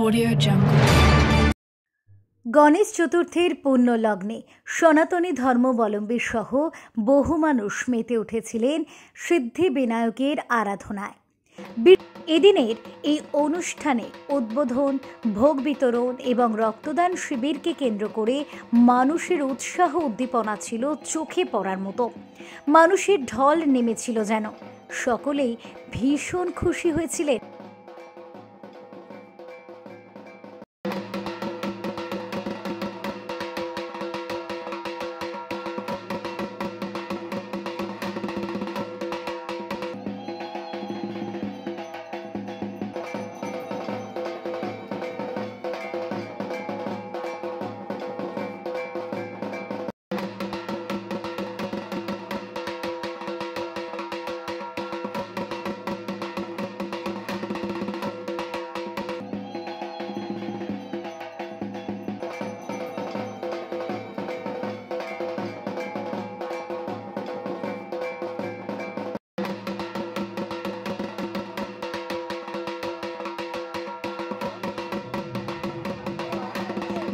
Audio Jungle। Ganesh চতুর্থীর পুণ্য লগ্নে সনাতনী ধর্মাবলম্বী সহ বহু মানুষ মেতে উঠেছিলেন সিদ্ধিবিনায়কের আরাধনায়। এদিনের এই অনুষ্ঠানে উদ্বোধন, ভোগ বিতরণ এবং রক্তদান শিবিরকে কেন্দ্র করে মানুষের উৎসাহ উদ্দীপনা ছিল চোখে পড়ার মতো। মানুষের ঢল নেমেছিল যেন, সকলেই ভীষণ খুশি হয়েছিলেন।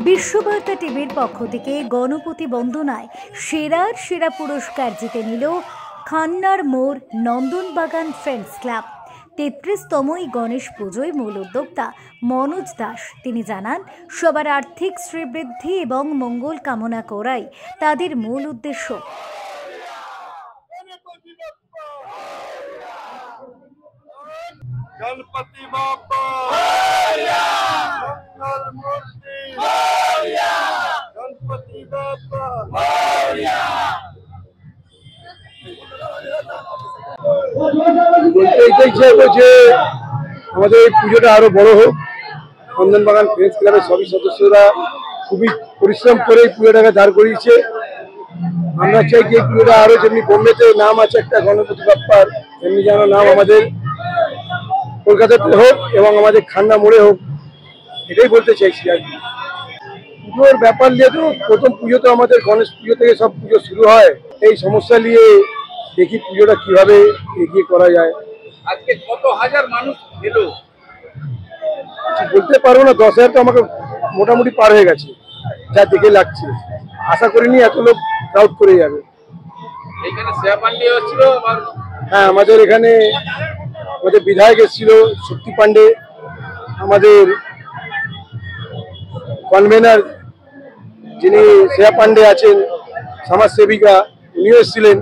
বিশ্ববার্তা টিভির পক্ষ থেকে গণপতি বন্দনায় সেরা পুরস্কার জিতে নিল খান্নার মোড় নন্দনবাগান ফ্রেন্ডস ক্লাব। ৩৩তম এই গণেশ পুজোয় মূল উদ্যোক্তা মনোজ দাস তিনি জানান, সবার আর্থিক শ্রীবৃদ্ধি এবং মঙ্গল কামনা করাই তাদের মূল উদ্দেশ্য। गणपति बाप्पा गणपति बाप्पा এটাই চাইবো যে আমাদের এই পুজোটা আরো বড় হোক। নন্দনবাগান ফ্রেন্ডস ক্লাবের সবই সদস্যরা খুবই পরিশ্রম করে এই পুজোটাকে দাঁড় করিয়েছে। আমরা চাই যে এই পুজোটা আরো যেমনি বোম্বেতে নাম আছে একটা গণপতি বাপ্পার, তেমনি যেন নাম আমাদের কলকাতাতে হোক এবং আমাদের খান্না মোড়ে হোক, এটাই বলতে চাইছি। আর কি পুজোর ব্যাপার নিয়ে তো প্রথম পুজো তো আমাদের গণেশ পুজো থেকে সব পুজো শুরু হয়। এই সমস্যা নিয়ে দেখি পুজোটা কিভাবে এগিয়ে করা যায়। আজকে কত হাজার মানুষ এলো বলতে পারবো না, 10,000 তো আমাকে মোটামুটি পার হয়ে গেছে, যা দেখে লাগছে। আশা করিনি এত লোক ক্রাউড করে যাবে। এখানে শ্রেয়া পান্ডে হচ্ছিল। হ্যাঁ, আমাদের এখানে আমাদের বিধায়ক এসেছিল শক্তি পান্ডে, আমাদের কনভেনার যিনি শ্রেয়া পান্ডে আছেন সমাজসেবিকা, উনিও এসেছিলেন।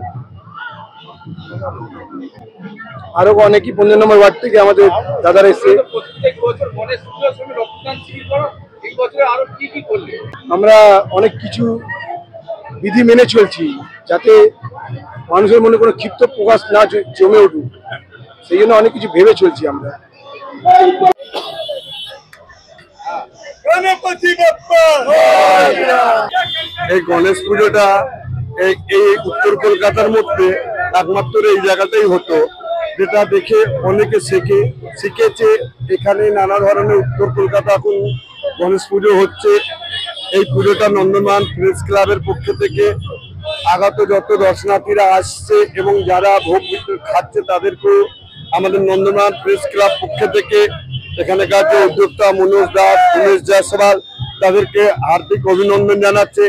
আরো অনেকই 15 নম্বর ওয়ার্ড থেকে আমাদের দাদারা এসছে। প্রত্যেক বছর গণেশ পুজোর সময় রক্তদান শিবির করো, এই বছরে আরো কি করলে? আমরা অনেক কিছু বিধি মেনে চলছি যাতে মানুষের মনে কোনো ক্ষিপ্ত প্রকাশ না জমে উঠুক, সেই জন্য অনেক কিছু ভেবে চলছি আমরা। এই গণেশ পুজোটা এই উত্তর কলকাতার মধ্যে একমাত্র এই জায়গাতেই হতো, যেটা দেখে অনেকে শিখেছে। এখানে নানা ধরনের উত্তর কলকাতা এখন গণেশ পুজো হচ্ছে। এই পুজোটা নন্দনবাগান ফ্রেন্ডস ক্লাবের পক্ষ থেকে আগত যত দর্শনার্থীরা আসছে এবং যারা ভোগ খাচ্ছে তাদেরকেও আমাদের নন্দনবাগান ফ্রেন্ডস ক্লাব পক্ষ থেকে এখানকার যে উদ্যোক্তা মনোজ দাস, উমেশ জয়সওয়াল, তাদেরকে হার্দিক অভিনন্দন জানাচ্ছে।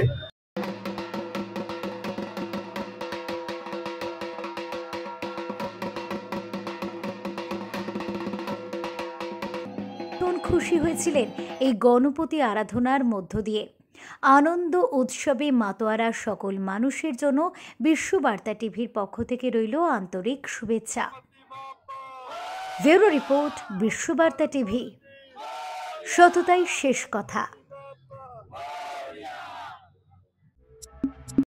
খুশি হয়েছিলেন এই গণপতি আরাধনার মধ্য দিয়ে। আনন্দ উৎসবে মাতোয়ারা সকল মানুষের জন্য বিশ্ববার্তা টিভির পক্ষ থেকে রইল আন্তরিক শুভেচ্ছা। Bureau report, বিশ্ববার্তা TV. সততাই শেষ কথা।